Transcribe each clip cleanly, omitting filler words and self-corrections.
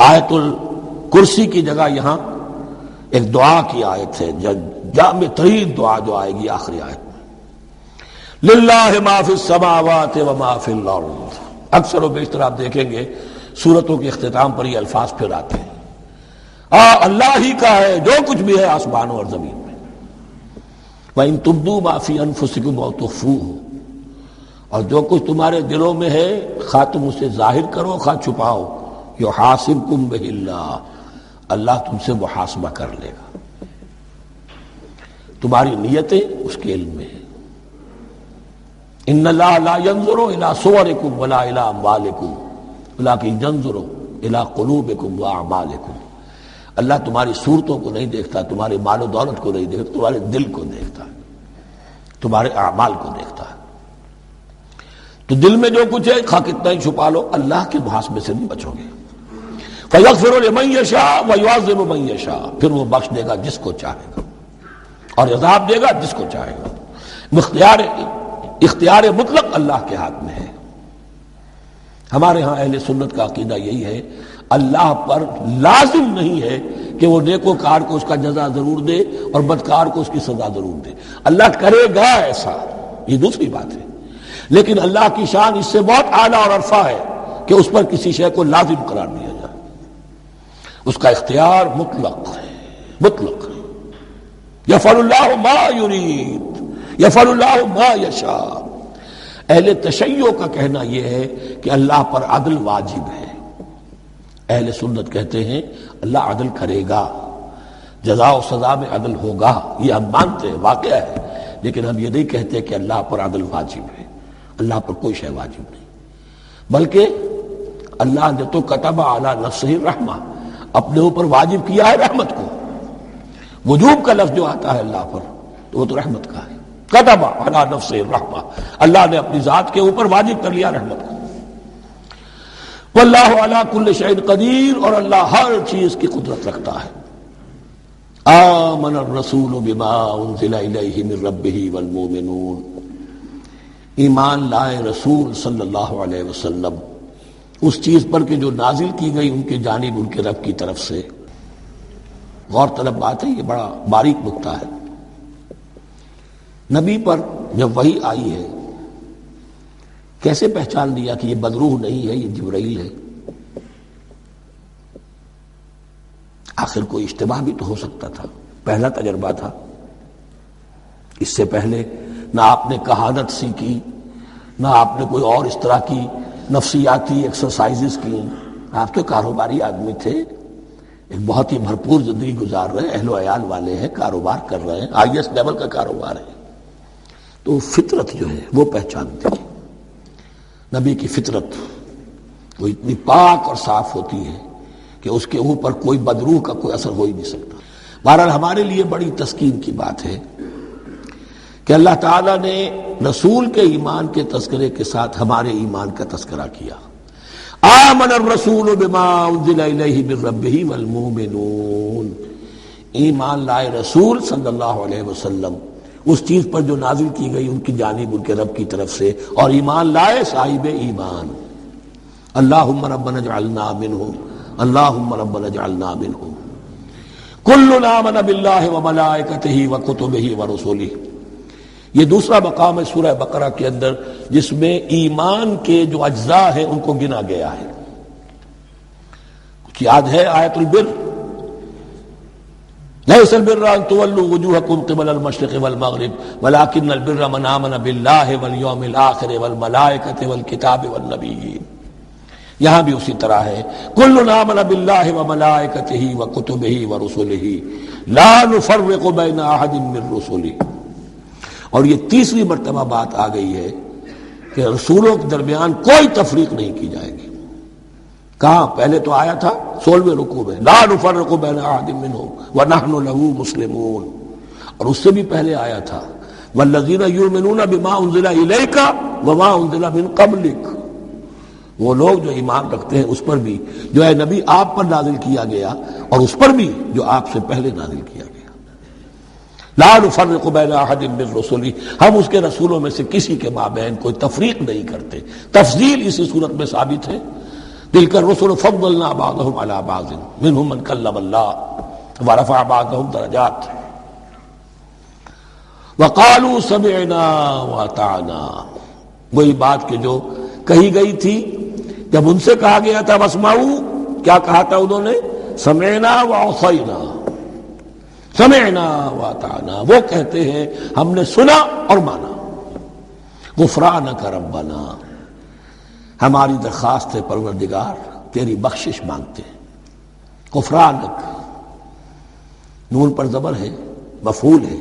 آیت الکرسی کی جگہ یہاں ایک دعا کی آیت ہے، جامع ترین دعا جو آئے گی آخری آیت میں، للہ ما فی السماوات و ما فی الارض۔ اکثر و بیشتر آپ دیکھیں گے سورتوں کے اختتام پر یہ الفاظ پھر آتے ہیں، اللہ ہی کا ہے جو کچھ بھی ہے آسمانوں اور زمین میں۔ وَإِن تُبْدُوا مَا فِي أَنفُسِكُمْ أَوْ تُخْفُوهُ، اور جو کچھ تمہارے دلوں میں ہے خواہ تم اسے ظاہر کرو خواہ چھپاؤ، یحاسبکم بہ اللہ تم سے محاسبہ کر لے گا۔ تمہاری نیتیں اس کے علم میں ہیں۔ ان اللہ لا ينظر الى صورکم ولا الى اموالکم ولکن ينظر الى قلوبکم واعمالکم۔ اللہ تمہاری صورتوں کو نہیں دیکھتا، تمہارے مال و دولت کو نہیں دیکھتا، تمہارے دل کو دیکھتا ہے، تمہارے اعمال کو دیکھتا ہے۔ تو دل میں جو کچھ ہے خواہ کتنا ہی چھپا لو، اللہ کے محاسبے سے نہیں بچو گے۔ فَيَغْفِرُ لِمَن يَشَاءُ وَيُعَذِّبُ مَن يَشَاءُ، پھر وہ بخش دے گا جس کو چاہے گا اور عذاب دے گا جس کو چاہے گا۔ اختیار مطلق اللہ کے ہاتھ میں ہے۔ ہمارے ہاں اہل سنت کا عقیدہ یہی ہے، اللہ پر لازم نہیں ہے کہ وہ نیکوکار کو اس کا جزا ضرور دے اور بدکار کو اس کی سزا ضرور دے۔ اللہ کرے گا ایسا، یہ دوسری بات ہے، لیکن اللہ کی شان اس سے بہت اعلیٰ اور عرفہ ہے کہ اس پر کسی شے کو لازم قرار دیا جائے۔ اس کا اختیار مطلق ہے، مطلق ہے۔ یفعل اللہ ما یرید، یفعل اللہ ما یشاء۔ اہل تشیع کا کہنا یہ ہے کہ اللہ پر عدل واجب ہے۔ اہل سنت کہتے ہیں اللہ عدل کرے گا، جزا و سزا میں عدل ہوگا، یہ ہم مانتے ہیں، واقعہ ہے، لیکن ہم یہ نہیں کہتے کہ اللہ پر عدل واجب ہے۔ اللہ پر کوئی شے واجب نہیں، بلکہ اللہ نے تو کتب علی نفسہ الرحمہ، اپنے اوپر واجب کیا ہے رحمت کو۔ وجوب کا لفظ جو آتا ہے اللہ پر تو وہ تو رحمت کا ہے، کتب علی نفسہ الرحمہ، اللہ نے اپنی ذات کے اوپر واجب کر لیا رحمت کو۔ واللہ علی کل شیء قدیر، اور اللہ ہر چیز کی قدرت رکھتا ہے۔ آمن الرسول بما انزل الیہ من ربہ والمؤمنون، ایمان لائے رسول صلی اللہ علیہ وسلم اس چیز پر کہ جو نازل کی گئی ان کی جانب ان کے رب کی طرف سے۔ غور طلب بات ہے، یہ بڑا باریک نکتہ ہے۔ نبی پر جب وحی آئی ہے کیسے پہچان لیا کہ یہ بدروح نہیں ہے، یہ جبرائیل ہے؟ آخر کوئی اشتباہ بھی تو ہو سکتا تھا، پہلا تجربہ تھا۔ اس سے پہلے نہ آپ نے کہانت سیکھی، نہ آپ نے کوئی اور اس طرح کی نفسیاتی ایکسرسائزز کی۔ آپ تو کاروباری آدمی تھے، ایک بہت ہی بھرپور زندگی گزار رہے ہیں، اہل و عیال والے ہیں، کاروبار کر رہے ہیں، ہائی ایسٹ لیول کا کاروبار ہے، تو فطرت جو ہے وہ پہچانتی ہے۔ نبی کی فطرت وہ اتنی پاک اور صاف ہوتی ہے کہ اس کے اوپر کوئی بدروح کا کوئی اثر ہو ہی نہیں سکتا۔ بہرحال ہمارے لیے بڑی تسکین کی بات ہے کہ اللہ تعالیٰ نے رسول کے ایمان کے تذکرے کے ساتھ ہمارے ایمان کا تذکرہ کیا۔ آمن الرسول بما انزل الیہ من ربہ والمؤمنون، ایمان لائے رسول صلی اللہ علیہ وسلم اس چیز پر جو نازل کی گئی ان کی جانب ان کے رب کی طرف سے، اور ایمان لائے صاحب ایمان۔ اللہم ربنا اجعلنا منہم، اللہم ربنا اجعلنا منہم۔ کل آمن باللہ وملائکتہ وکتبہ ورسلہ، یہ دوسرا مقام ہے سورہ بقرہ کے اندر جس میں ایمان کے جو اجزاء ہیں ان کو گنا گیا ہے۔ کچھ یاد ہے آیت البر، لیس البر ان تولوا وجوہکم قبل المشرق والمغرب ولکن البر من آمن باللہ والیوم الآخر والملائکۃ والکتاب والنبیین۔ یہاں بھی اسی طرح ہے، کل آمن باللہ وملائکتہ وکتبہ ورسلہ لا نفرق بین احد من رسلہ۔ اور یہ تیسری مرتبہ بات آ گئی ہے کہ رسولوں کے درمیان کوئی تفریق نہیں کی جائے گی۔ کہاں؟ پہلے تو آیا تھا 16ویں رکوع میں، لا نفرق بین احد منہم ونحن له مسلمون، اور اس سے بھی پہلے آیا تھا والذین یؤمنون بما انزل الیک وما انزل من قبلک، وہ لوگ جو ایمان رکھتے ہیں اس پر بھی جو ہے نبی آپ پر نازل کیا گیا اور اس پر بھی جو آپ سے پہلے نازل کیا گیا۔ لا نفرق بین احد من رسلہ، ہم اس کے رسولوں میں سے کسی کے مابین کوئی تفریق نہیں کرتے۔ تفضیل اسی صورت میں ثابت ہے، تلک الرسل فضلنا بعضهم على بعض منهم من کلم اللہ ورفع بعضهم درجات وقالوا سمعنا واطعنا، وہی بات کہ جو کہی گئی تھی جب ان سے کہا گیا تھا واسمعوا، کیا کہا تھا انہوں نے؟ سمعنا وعصینا، سمعنا واطعنا، وہ کہتے ہیں ہم نے سنا اور مانا۔ غفرانک ربنا، ہماری درخواست ہے پروردگار، تیری بخشش مانگتے ہیں۔ غفرانک، نون پر زبر ہے، مفعول ہے،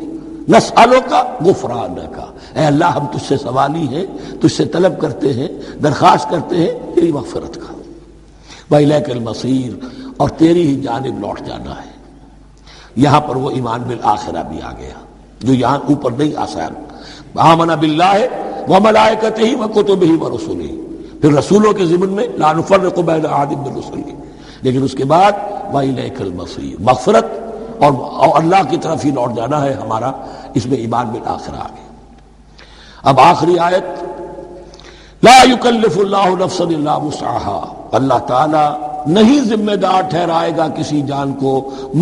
نسألک غفرانک، اے اللہ ہم تجھ سے سوالی ہیں، تجھ سے طلب کرتے ہیں، درخواست کرتے ہیں تیری مغفرت کا۔ وإلیک المصیر، اور تیری ہی جانب لوٹ جانا ہے۔ یہاں پر وہ ایمان بالآخرہ بھی آ گیا جو یہاں اوپر نہیں آسان۔ آمن باللہ وملائکتہ وکتبہ ورسلہ، پھر رسولوں کے ضمن میں لا نفرق بین احد من رسلہ، لیکن اس کے بعد وإلیک المصیر، مغفرت اور اللہ کی طرف ہی لوٹ جانا ہے ہمارا، اس میں ایمان بالآخرہ آ گیا۔ اب آخری آیت، لا یکلف اللہ نفسا الا وسعها، اللہ تعالی نہیں ذمہ دار ٹھہرائے گا کسی جان کو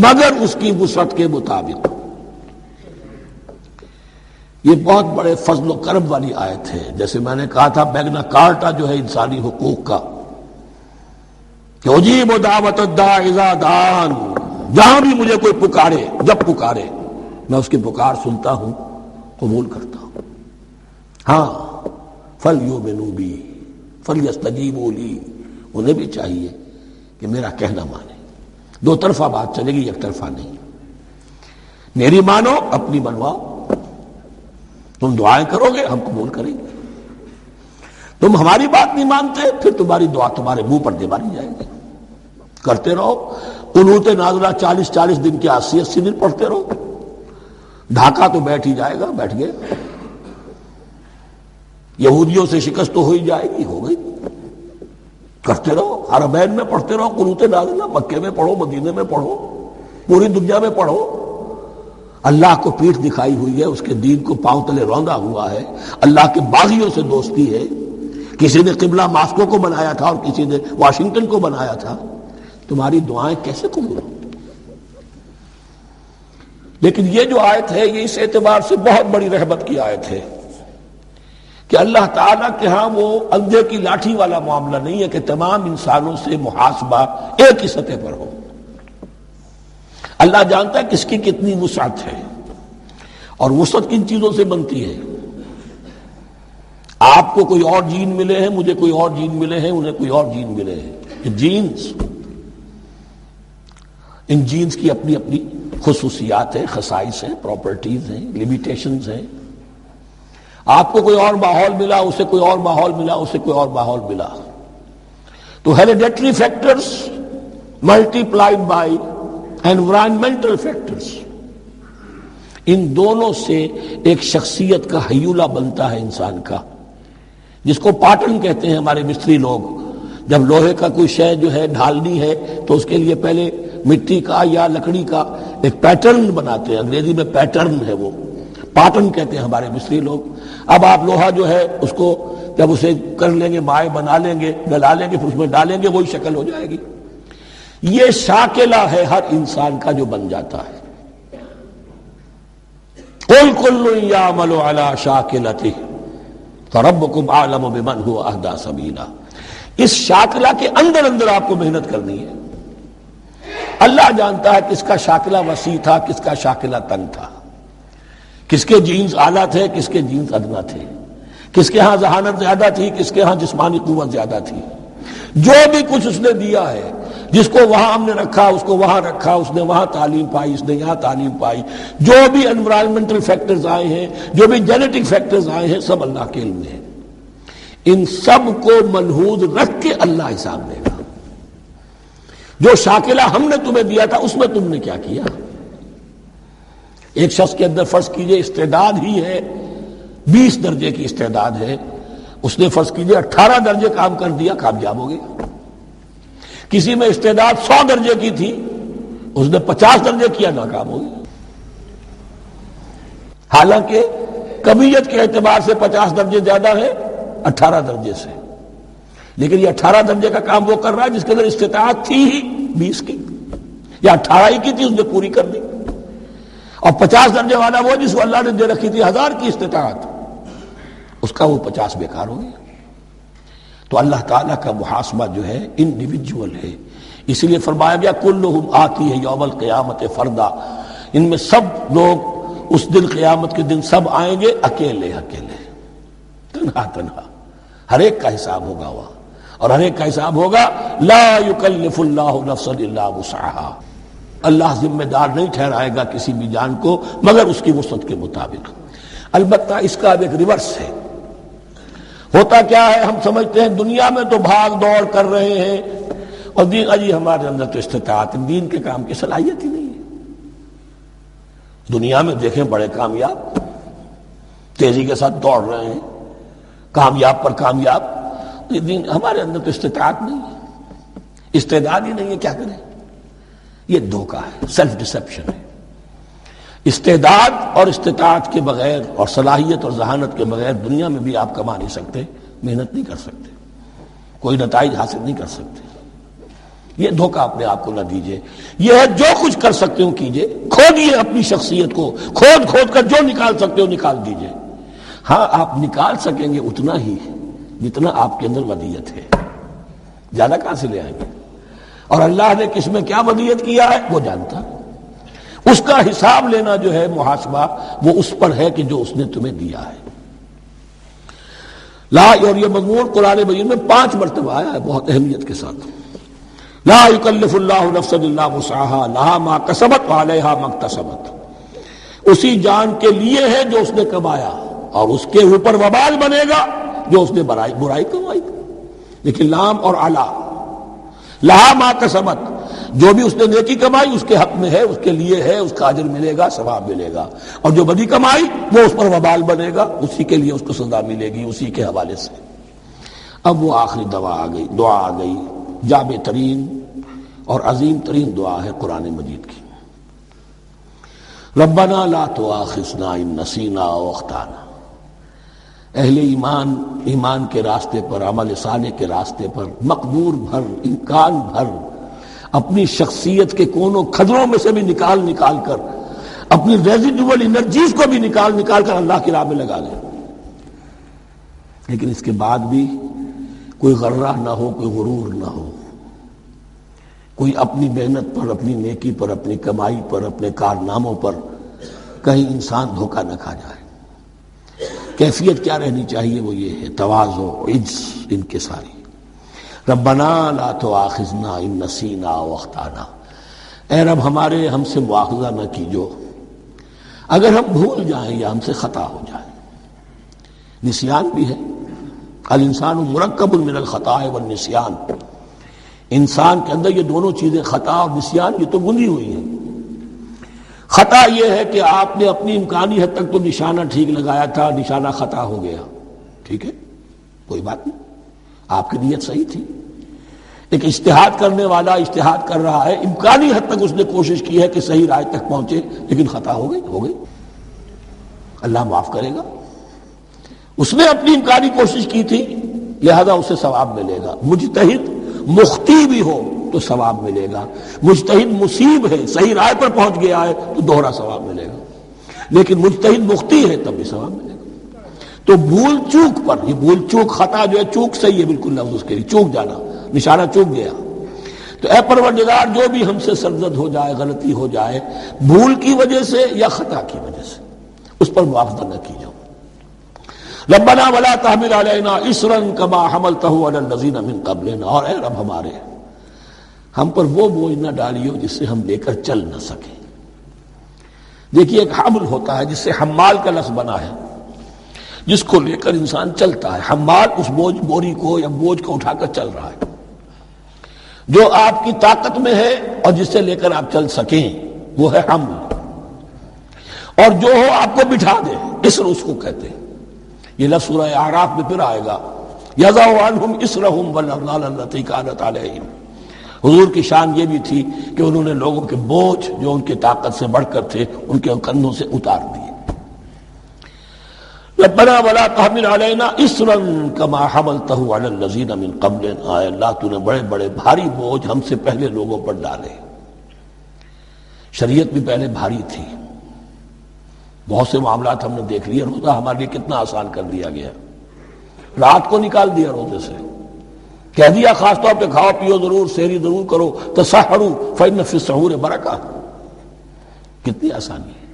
مگر اس کی وسعت کے مطابق۔ یہ بہت بڑے فضل و کرم والی آیت ہے، جیسے میں نے کہا تھا میگنا کارٹا جو ہے انسانی حقوق کا، کہ اجیب دعوت الداع اذا دعان، جہاں بھی مجھے کوئی پکارے، جب پکارے میں اس کی پکار سنتا ہوں، قبول کرتا ہوں۔ ہاں فلیؤمنوا بی فلیستجیبوا لی، انہیں بھی چاہیے کہ میرا کہنا مانے۔ دو طرفہ بات چلے گی، ایک طرفہ نہیں۔ میری مانو، اپنی منواؤ۔ تم دعائیں کرو گے ہم قبول کریں گے، تم ہماری بات نہیں مانتے پھر تمہاری دعا تمہارے منہ پر دے ماری جائے گی۔ کرتے رہو قنوت نازلہ 40 دن کے 80 دن پڑھتے رہو، ڈھاکہ تو بیٹھ ہی جائے گا، بیٹھ گئے۔ یہودیوں سے شکست تو ہو ہی جائے گی، ہو گئی۔ کرتے رہو، حرمین میں پڑھتے رہو قنوت نازلہ، مکے میں پڑھو، مدینے میں پڑھو، پوری دنیا میں پڑھو۔ اللہ کو پیٹھ دکھائی ہوئی ہے، اس کے دین کو پاؤں تلے روندا ہوا ہے، اللہ کے باغیوں سے دوستی ہے۔ کسی نے قبلہ ماسکو کو بنایا تھا اور کسی نے واشنگٹن کو بنایا تھا، تمہاری دعائیں کیسے قبول ہوں؟ لیکن یہ جو آیت ہے یہ اس اعتبار سے بہت بڑی رحمت کی آیت ہے کہ اللہ تعالیٰ کے ہاں وہ اندھے کی لاٹھی والا معاملہ نہیں ہے کہ تمام انسانوں سے محاسبہ ایک ہی سطح پر ہو۔ اللہ جانتا ہے کس کی کتنی وسعت ہے، اور وسعت کن چیزوں سے بنتی ہے۔ آپ کو کوئی اور جین ملے ہیں، مجھے کوئی اور جین ملے ہیں، انہیں کوئی اور جین ملے ہیں، یہ جینز، ان جینز کی اپنی اپنی خصوصیات ہیں، خصائص ہیں، پراپرٹیز ہیں، لیمیٹیشنز ہیں۔ آپ کو کوئی اور ماحول ملا، اسے کوئی اور ماحول ملا، اسے کوئی اور ماحول ملا، تو hereditary factors multiplied by environmental factors, ان دونوں سے ایک شخصیت کا ہیولہ بنتا ہے انسان کا، جس کو پیٹرن کہتے ہیں ہمارے مستری لوگ۔ جب لوہے کا کوئی شے جو ہے ڈھالنی ہے تو اس کے لیے پہلے مٹی کا یا لکڑی کا ایک پیٹرن بناتے ہیں، انگریزی میں پیٹرن ہے، وہ پیٹرن کہتے ہیں ہمارے مستری لوگ۔ اب آپ لوہا جو ہے اس کو جب اسے کر لیں گے، مائع بنا لیں گے، گلا لیں گے، پھر اس میں ڈالیں گے، وہی شکل ہو جائے گی۔ یہ شاکلہ ہے ہر انسان کا جو بن جاتا ہے۔ قُلْ كُلٌّ يَعْمَلُ عَلَى شَاكِلَتِهِ فَرَبُّكُمْ أَعْلَمُ بِمَنْ هُوَ أَهْدَىٰ سَبِيلًا۔ اس شاکلہ کے اندر اندر آپ کو محنت کرنی ہے۔ اللہ جانتا ہے کس کا شاکلہ وسیع تھا، کس کا شاکلہ تنگ تھا، کس کے جینز اعلیٰ تھے، کس کے جینز ادنا تھے، کس کے ہاں ذہانت زیادہ تھی، کس کے ہاں جسمانی قوت زیادہ تھی۔ جو بھی کچھ اس نے دیا ہے، جس کو وہاں ہم نے رکھا اس کو وہاں رکھا، اس نے وہاں تعلیم پائی، اس نے یہاں تعلیم پائی، جو بھی انوائرمنٹل فیکٹرز آئے ہیں، جو بھی جینیٹک فیکٹرز آئے ہیں، سب اللہ کے علم میں ہے۔ ان سب کو ملحوظ رکھ کے اللہ حساب لے گا۔ جو شاکلہ ہم نے تمہیں دیا تھا اس میں تم نے کیا کیا؟ ایک شخص کے اندر فرض کیجئے استعداد ہی ہے 20 درجے کی استعداد ہے، اس نے فرض کیجئے 18 درجے کام کر دیا، کامیاب ہو گیا۔ کسی میں استعداد 100 درجے کی تھی، اس نے 50 درجے کیا، ناکام ہو گیا۔ حالانکہ کمیت کے اعتبار سے 50 درجے زیادہ ہے 18 درجے سے، لیکن یہ 18 درجے کا کام وہ کر رہا ہے جس کے اندر استطاعت تھی ہی 20 کی، یا 18 ہی کی تھی، اس نے پوری کر دی. اور 50 درجے والا وہ جس کو اللہ نے دے رکھی تھی 1000 کی استطاعت، اس کا وہ 50 بیکار ہو گیا. تو اللہ تعالیٰ کا محاسبہ جو ہے انڈیویجول ہے. اسی لیے فرمایا گیا کلہم آتی ہے یوم القیامت فردا، ان میں سب لوگ اس دن قیامت کے دن سب آئیں گے اکیلے اکیلے، تنہا تنہا. ہر ایک کا حساب ہوگا وہاں، اور ہر ایک کا حساب ہوگا لا یکلف اللہ نفسا الا وسعها. اللہ ذمہ دار نہیں ٹھہرائے گا کسی بھی جان کو مگر اس کی وسعت کے مطابق. البتہ اس کا اب ایک ریورس ہے. ہوتا کیا ہے، ہم سمجھتے ہیں دنیا میں تو بھاگ دوڑ کر رہے ہیں اور دین اجی ہمارے اندر تو استطاعت دین کے کام کی صلاحیت ہی نہیں ہے. دنیا میں دیکھیں بڑے کامیاب تیزی کے ساتھ دوڑ رہے ہیں، کامیاب پر کامیاب. دین ہمارے اندر تو استطاعت نہیں ہے، استعداد ہی نہیں ہے، کیا کریں؟ یہ دھوکہ ہے، سیلف ڈسپشن ہے. استعداد اور استطاعت کے بغیر اور صلاحیت اور ذہانت کے بغیر دنیا میں بھی آپ کما نہیں سکتے، محنت نہیں کر سکتے، کوئی نتائج حاصل نہیں کر سکتے. یہ دھوکہ اپنے آپ کو نہ دیجئے. یہ ہے جو کچھ کر سکتے ہو کیجئے، کھودیے اپنی شخصیت کو، کھود کر جو نکال سکتے ہو نکال دیجئے. ہاں آپ نکال سکیں گے اتنا ہی جتنا آپ کے اندر ودیت ہے، زیادہ کہاں سے لے آئیں گے؟ اور اللہ نے کس میں کیا ودیت کیا ہے وہ جانتا ہے. اس کا حساب لینا جو ہے محاسبہ وہ اس پر ہے کہ جو اس نے تمہیں دیا ہے. لا، اور یہ مضمون قرآن مجید میں 5 مرتبہ آیا ہے بہت اہمیت کے ساتھ. لا یکلف اللہ نفسا الا وسعها لها ما کسبت وعلیہا ما اکتسبت. اسی جان کے لیے ہے جو اس نے کمایا، اور اس کے اوپر وبال بنے گا جو اس نے برائی کمائی. لیکن لام اور علا، لہا ما کسبت، جو بھی اس نے نیکی کمائی اس کے حق میں ہے، اس کے لیے ہے، اس کا اجر ملے گا، ثواب ملے گا. اور جو بدی کمائی وہ اس پر وبال بنے گا، اسی کے لیے اس کو سزا ملے گی، اسی کے حوالے سے. اب وہ آخری دعا آ گئی جامع ترین اور عظیم ترین دعا ہے قرآن مجید کی. ربنا لا تؤاخذنا ان نسینا او اخطانا. اہل ایمان کے راستے پر، عمل صالح کے راستے پر مقدور بھر، امکان بھر اپنی شخصیت کے کونوں کھدروں میں سے بھی نکال کر، اپنی ریزیڈول انرجیز کو بھی نکال کر اللہ کی راہ میں لگا لیں. لیکن اس کے بعد بھی کوئی غرہ نہ ہو، کوئی غرور نہ ہو، کوئی اپنی محنت پر، اپنی نیکی پر، اپنی کمائی پر، اپنے کارناموں پر کہیں انسان دھوکہ نہ کھا جائے. کیفیت کیا رہنی چاہیے؟ وہ یہ ہے تواضع، عجز، انکساری. ربنا لا تؤاخذنا ان نسینا او اخطانا. اے رب ہمارے ہم سے مواخذہ نہ کیجو اگر ہم بھول جائیں یا ہم سے خطا ہو جائے. نسیان بھی ہے، الانسان مرکب من الخطاء والنسیان. انسان کے اندر یہ دونوں چیزیں، خطا اور نسیان، یہ تو گندی ہوئی ہیں. خطا یہ ہے کہ آپ نے اپنی امکانی حد تک تو نشانہ ٹھیک لگایا تھا، نشانہ خطا ہو گیا، ٹھیک ہے، کوئی بات نہیں، آپ کی نیت صحیح تھی. ایک اجتہاد کرنے والا اجتہاد کر رہا ہے، امکانی حد تک اس نے کوشش کی ہے کہ صحیح رائے تک پہنچے، لیکن خطا ہو گئی. اللہ معاف کرے گا. اس نے اپنی امکانی کوشش کی تھی، لہذا اسے ثواب ملے گا. مجتہد مخطی بھی ہو تو ثواب ملے گا. مجتہد مصیب ہے، صحیح رائے پر پہنچ گیا ہے تو دوہرا ثواب ملے گا. لیکن مجتہد مخطی ہے تب بھی ثواب ملے گا. تو بھول چوک پر، یہ بھول چوک، خطا جو ہے چوک صحیح ہے بالکل لفظ اس کے لیے، چوک جانا، نشانہ چوک گیا. تو اے پروردگار جو بھی ہم سے سرزد ہو جائے، غلطی ہو جائے، بھول کی وجہ سے یا خطا کی وجہ سے، اس پر مواخذہ نہ کی جاؤ. ربنا ولا تحمل علینا اصرا کما حملتہ علی الذین من قبلنا. اور اے رب ہمارے ہم پر وہ بوجھ نہ ڈالیو جس سے ہم لے کر چل نہ سکیں. دیکھیے ایک حمل ہوتا ہے جس سے حمال کا لفظ بنا ہے، جس کو لے کر انسان چلتا ہے. حمال اس بوری کو یا بوجھ کو اٹھا کر چل رہا ہے. جو آپ کی طاقت میں ہے اور جس سے لے کر آپ چل سکیں وہ ہے حمل. اور جو ہو آپ کو بٹھا دے، اسر اس کو کہتے ہیں. یہ لفظ سورہ اعراف میں پھر آئے گا، یضع عنہم اسرہم والاغلال التی کانت علیہم. حضور کی شان یہ بھی تھی کہ انہوں نے لوگوں کے بوجھ جو ان کی طاقت سے بڑھ کر تھے ان کے کندھوں سے اتار دیے. ربنا ولا تحمل علینا اصرا کما حملتہ علی الذین من قبلنا، اے اللہ تو نے بڑے بڑے بھاری بوجھ ہم سے پہلے لوگوں پر ڈالے۔ شریعت بھی پہلے بھاری تھی، بہت سے معاملات ہم نے دیکھ لیے، روزہ ہمارے لیے کتنا آسان کر دیا گیا، رات کو نکال دیا روزے سے، کہہ دیا خاص طور پہ کھاؤ پیو ضرور، سحری ضرور کرو، تسحروا فإن فی السحور برکہ، کتنی آسانی ہے۔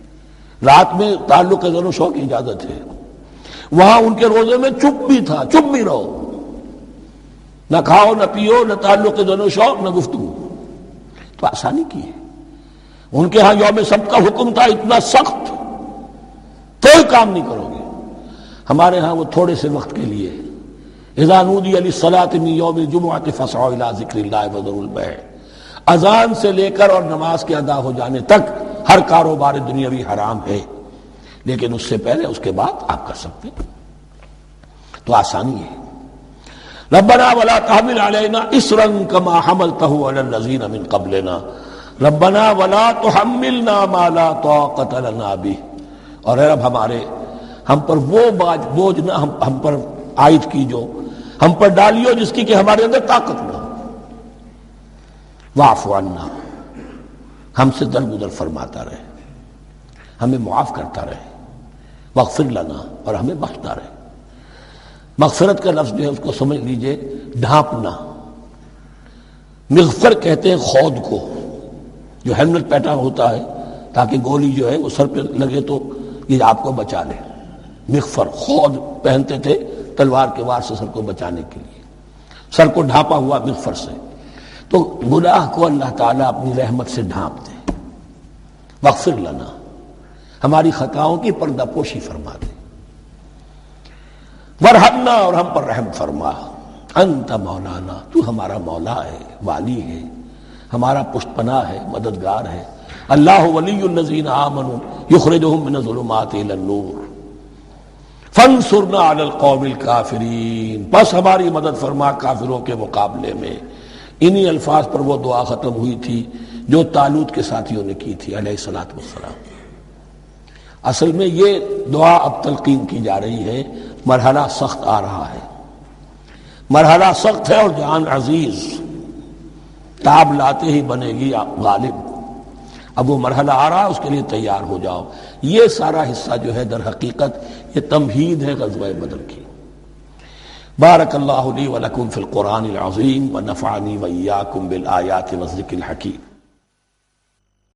رات میں تعلق زن و شو کی اجازت ہے، وہاں ان کے روزے میں چپ بھی تھا، چپ بھی رہو، نہ کھاؤ نہ پیو نہ تعلق زن و شوق نہ گفتگو، تو آسانی کی ہے۔ ان کے ہاں یوم سبت کا حکم تھا اتنا سخت، کوئی کام نہیں کرو گے، ہمارے ہاں وہ تھوڑے سے وقت کے لیے اذا نودی للصلاة من یوم الجمعۃ فاسعوا الی ذکر اللہ وذروا البیع، اذان سے لے کر اور نماز کے ادا ہو جانے تک ہر کاروبار دنیاوی حرام ہے، لیکن اس سے پہلے اس کے بعد آپ کر سکتے ہیں، تو آسانی ہے۔ ربنا ولا تحمل علینا اصرا کما حملتہ علی الذین من قبلنا ربنا ولا تحملنا ما لا طاقت لنا بہ، اور اے رب ہمارے ہم پر وہ بوجھ نہ ہم پر عائد کی جو ہم پر ڈالیو جس کی کہ ہمارے اندر طاقت نہ ہو، واعف عنا، ہم سے درگزر فرماتا رہے، ہمیں معاف کرتا رہے، واغفر لنا، اور ہمیں بخشتا رہے۔ مغفرت کا لفظ جو ہے اس کو سمجھ لیجئے ڈھانپنا، مغفر کہتے ہیں خود کو، جو ہیلمٹ پہنا ہوتا ہے تاکہ گولی جو ہے وہ سر پہ لگے تو یہ آپ کو بچا لے، مغفر خود پہنتے تھے تلوار کے وار سے سر کو بچانے کے لیے، سر کو ڈھانپا ہوا مغفر سے، تو گناہ کو اللہ تعالیٰ اپنی رحمت سے ڈھانپ دے۔ واغفر لنا، ہماری خطاؤں کی پردہ پوشی فرما دے، ورحمنا، اور ہم پر رحم فرما، انت مولانا، تو ہمارا مولا ہے، والی ہے، ہمارا پشت پناہ ہے، مددگار ہے۔ اللہ ولی الذین آمنوا یخرجہم من الظلمات الی النور فانصرنا علی القوم الکافرین، بس ہماری مدد فرما کافروں کے مقابلے میں۔ انہی الفاظ پر وہ دعا ختم ہوئی تھی جو طالوت کے ساتھیوں نے کی تھی علیہ الصلوۃ والسلام۔ اصل میں یہ دعا اب تلقین کی جا رہی ہے، مرحلہ سخت آ رہا ہے، مرحلہ سخت ہے اور جان عزیز، تاب لاتے ہی بنے گی غالب، اب وہ مرحلہ آ رہا ہے، اس کے لیے تیار ہو جاؤ۔ یہ سارا حصہ جو ہے در حقیقت یہ تمہید ہے غزوہ بدر کی۔ بارک اللہ لی ولکم فی القرآن العظیم ونفعنی وإیاکم بالآیات والذکر الحکیم۔